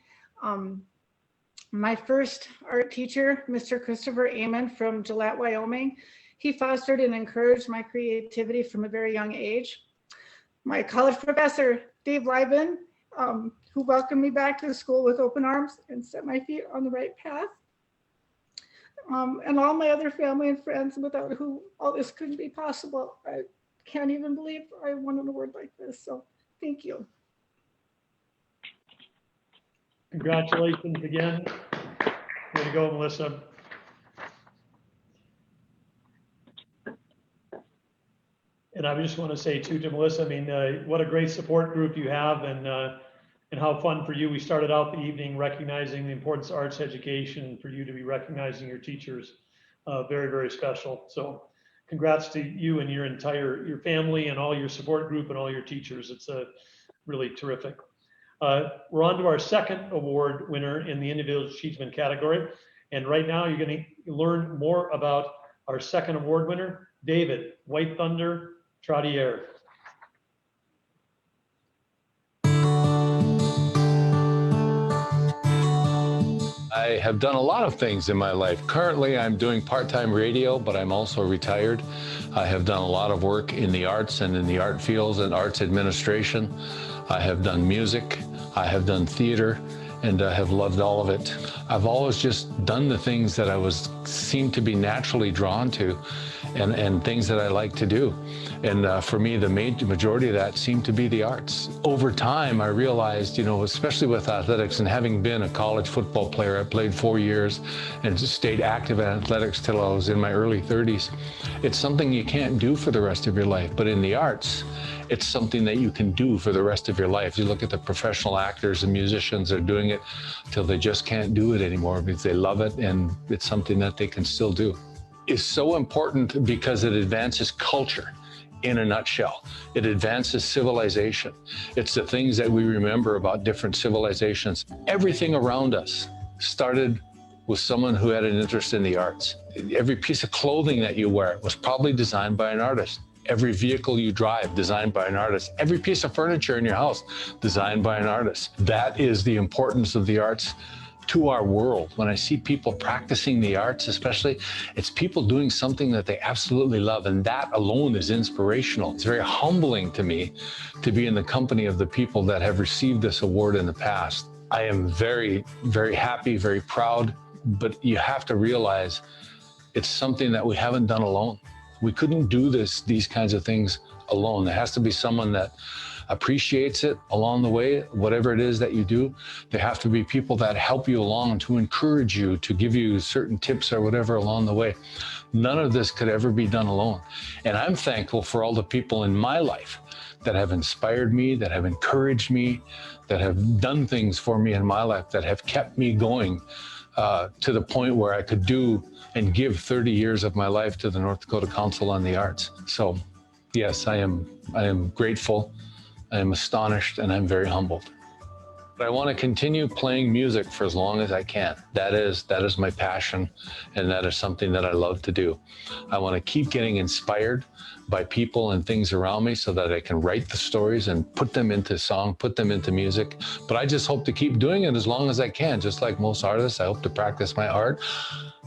S12: My first art teacher, Mr. Christopher Amon from Gillette, Wyoming. He fostered and encouraged my creativity from a very young age. My college professor, Dave Lieben, who welcomed me back to the school with open arms and set my feet on the right path. And all my other family and friends, without who all this couldn't be possible. I can't even believe I won an award like this. So thank you.
S3: Congratulations again. Way to go, Melissa. And And I just want to say too to Melissa, I mean, what a great support group you have, and how fun for you. We started out the evening recognizing the importance of arts education, and for you to be recognizing your teachers, very, very special. So congrats to you and your family and all your support group and all your teachers. It's really terrific. We're on to our second award winner in the individual achievement category. And right now you're going to learn more about our second award winner, David White Thunder Trottier.
S13: I have done a lot of things in my life. Currently, I'm doing part-time radio, but I'm also retired. I have done a lot of work in the arts and in the art fields and arts administration. I have done music, I have done theater, and I have loved all of it. I've always just done the things that I seemed to be naturally drawn to, and things that I like to do. And for me, the majority of that seemed to be the arts. Over time, I realized, especially with athletics, and having been a college football player, I played 4 years and stayed active in athletics till I was in my early 30s. It's something you can't do for the rest of your life, but in the arts, it's something that you can do for the rest of your life. You look at the professional actors and musicians, they're doing it till they just can't do it anymore because they love it, and it's something that they can still do. It's so important because it advances culture in a nutshell. It advances civilization. It's the things that we remember about different civilizations. Everything around us started with someone who had an interest in the arts. Every piece of clothing that you wear was probably designed by an artist. Every vehicle you drive, designed by an artist. Every piece of furniture in your house, designed by an artist. That is the importance of the arts to our world. When I see people practicing the arts, especially, it's people doing something that they absolutely love, and that alone is inspirational. It's very humbling to me to be in the company of the people that have received this award in the past. I am very, very happy, very proud, but you have to realize it's something that we haven't done alone. We couldn't do these kinds of things alone. There has to be someone that appreciates it along the way, whatever it is that you do. There have to be people that help you along, to encourage you, to give you certain tips or whatever along the way. None of this could ever be done alone. And I'm thankful for all the people in my life that have inspired me, that have encouraged me, that have done things for me in my life, that have kept me going to the point where I could do and give 30 years of my life to the North Dakota Council on the Arts. So yes, I am grateful, I am astonished, and I'm very humbled. But I want to continue playing music for as long as I can. That is my passion, and that is something that I love to do. I want to keep getting inspired by people and things around me so that I can write the stories and put them into song, put them into music. But I just hope to keep doing it as long as I can. Just like most artists, I hope to practice my art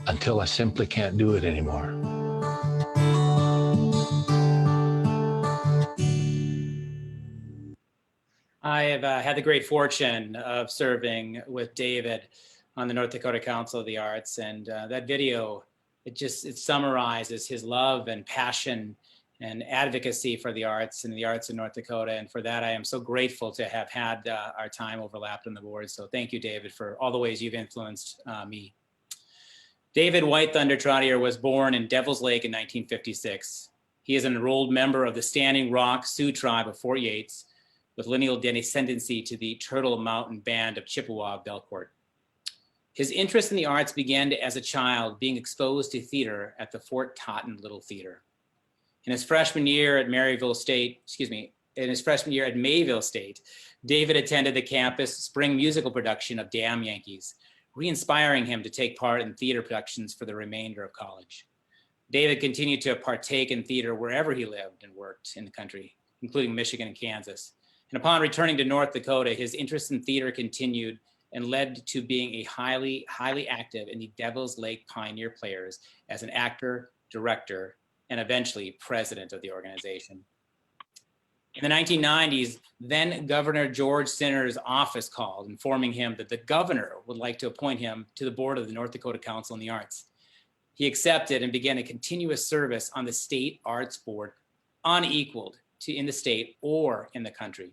S13: until I simply can't do it anymore.
S2: I have had the great fortune of serving with David on the North Dakota Council of the Arts, and that video, it summarizes his love and passion and advocacy for the arts and the arts in North Dakota. And for that, I am so grateful to have had our time overlapped on the board. So thank you, David, for all the ways you've influenced me. David White Thunder Trottier was born in Devils Lake in 1956. He is an enrolled member of the Standing Rock Sioux tribe of Fort Yates, with lineal descendancy to the Turtle Mountain Band of Chippewa of Belcourt. His interest in the arts began as a child, being exposed to theater at the Fort Totten Little Theater. In his freshman year at Mayville State, David attended the campus spring musical production of Damn Yankees, re-inspiring him to take part in theater productions for the remainder of college. David continued to partake in theater wherever he lived and worked in the country, including Michigan and Kansas. And upon returning to North Dakota, his interest in theater continued and led to being a highly active in the Devils Lake Pioneer Players as an actor, director, and eventually president of the organization. In the 1990s, then Governor George Sinner's office called, informing him that the governor would like to appoint him to the board of the North Dakota Council on the Arts. He accepted and began a continuous service on the state arts board, unequaled in the state or in the country.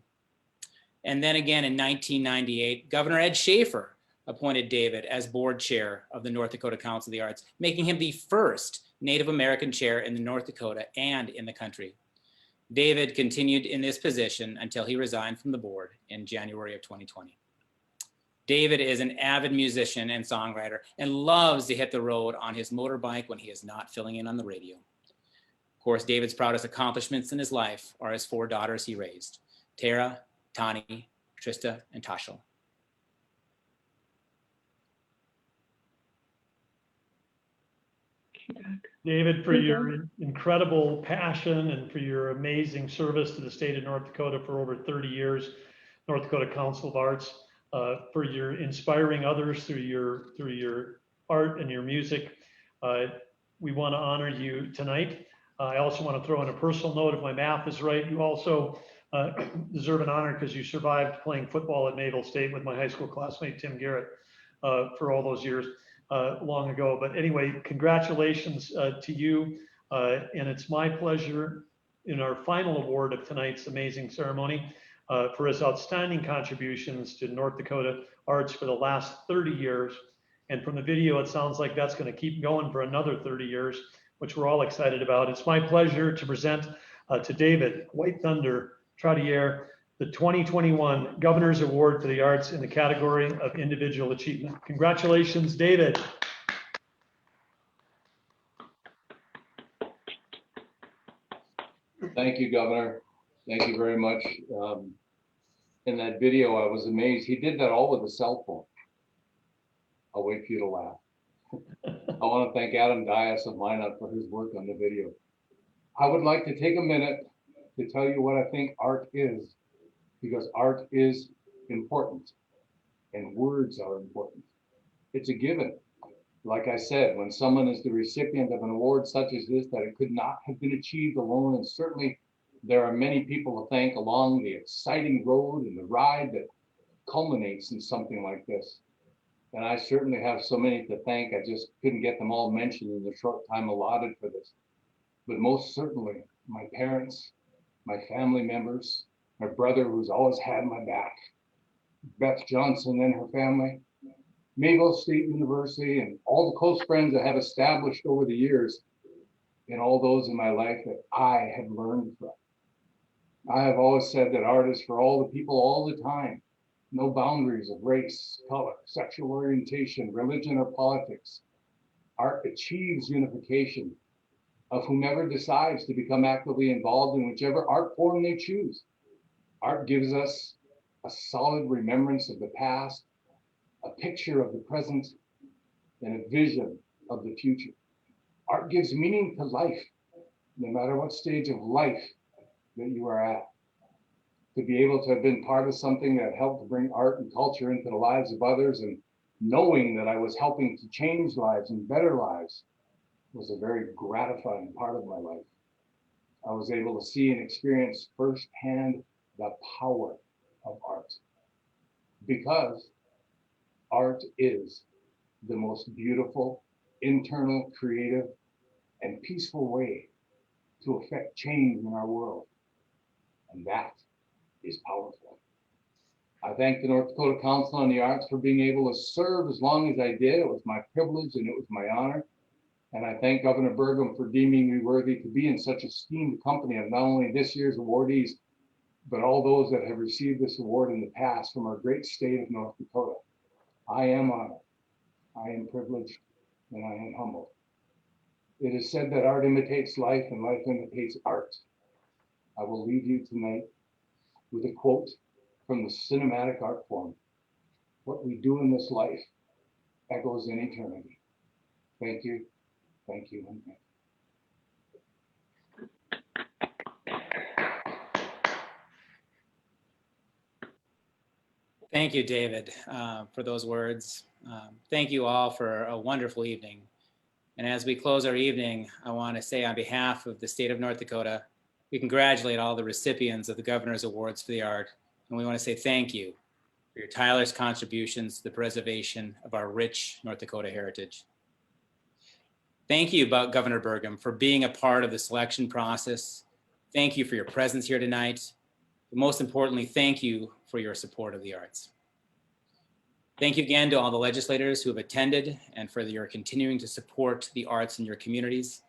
S2: And then again in 1998, Governor Ed Schaefer appointed David as board chair of the North Dakota Council of the Arts, making him the first Native American chair in the North Dakota and in the country. David continued in this position until he resigned from the board in January of 2020. David is an avid musician and songwriter and loves to hit the road on his motorbike when he is not filling in on the radio. Of course, David's proudest accomplishments in his life are his 4 daughters he raised, Tara, Tani, Trista, and Tashel.
S3: David, for your incredible passion and for your amazing service to the state of North Dakota for over 30 years, North Dakota Council of Arts, for your inspiring others through your art and your music. We want to honor you tonight. I also want to throw in a personal note. If my math is right, you also deserve an honor because you survived playing football at Naval State with my high school classmate, Tim Garrett, for all those years long ago. But anyway, congratulations to you. And it's my pleasure in our final award of tonight's amazing ceremony for his outstanding contributions to North Dakota arts for the last 30 years. And from the video, it sounds like that's going to keep going for another 30 years, which we're all excited about. It's my pleasure to present to David White Thunder Trottier the 2021 Governor's Award for the Arts in the category of Individual Achievement. Congratulations, David.
S14: Thank you, Governor. Thank you very much. In that video, I was amazed. He did that all with a cell phone. I'll wait for you to laugh. I want to thank Adam Dias of Minot for his work on the video. I would like to take a minute to tell you what I think art is, because art is important and words are important. It's a given. Like I said, when someone is the recipient of an award such as this, that it could not have been achieved alone, and certainly there are many people to thank along the exciting road and the ride that culminates in something like this. And I certainly have so many to thank, I just couldn't get them all mentioned in the short time allotted for this. But most certainly, my parents, my family members, my brother who's always had my back, Beth Johnson and her family, Mayville State University, and all the close friends I have established over the years, and all those in my life that I have learned from. I have always said that art is for all the people all the time. No boundaries of race, color, sexual orientation, religion, or politics. Art achieves unification of whomever decides to become actively involved in whichever art form they choose. Art gives us a solid remembrance of the past, a picture of the present, and a vision of the future. Art gives meaning to life, no matter what stage of life that you are at. To be able to have been part of something that helped to bring art and culture into the lives of others, and knowing that I was helping to change lives and better lives, was a very gratifying part of my life. I was able to see and experience firsthand the power of art, because art is the most beautiful, internal, creative, and peaceful way to affect change in our world. And that is powerful. I thank the North Dakota Council on the Arts for being able to serve as long as I did. It was my privilege and it was my honor. And I thank Governor Burgum for deeming me worthy to be in such esteemed company of not only this year's awardees, but all those that have received this award in the past from our great state of North Dakota. I am honored, I am privileged, and I am humbled. It is said that art imitates life and life imitates art. I will leave you tonight with a quote from the cinematic art form. What we do in this life echoes in eternity. Thank you, and thank you.
S2: Thank you, David, for those words. Thank you all for a wonderful evening. And as we close our evening, I want to say on behalf of the state of North Dakota, we congratulate all the recipients of the Governor's Awards for the Art. And we want to say thank you for your tireless contributions to the preservation of our rich North Dakota heritage. Thank you, Governor Burgum, for being a part of the selection process. Thank you for your presence here tonight. But most importantly, thank you for your support of the arts. Thank you again to all the legislators who have attended and for your continuing to support the arts in your communities.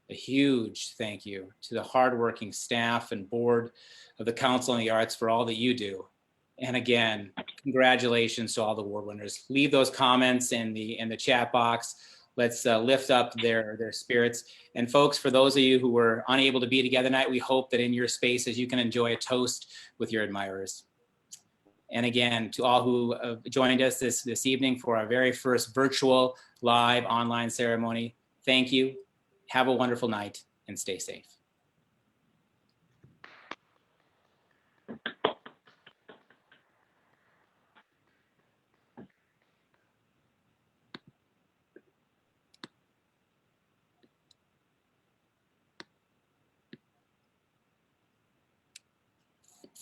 S2: a huge thank you to the hardworking staff and board of the Council on the Arts for all that you do. And again, congratulations to all the award winners. Leave those comments in the chat box. Let's lift up their spirits. And folks, for those of you who were unable to be together tonight, we hope that in your spaces you can enjoy a toast with your admirers. And again, to all who joined us this evening for our very first virtual live online ceremony, thank you. Have a wonderful night and stay safe.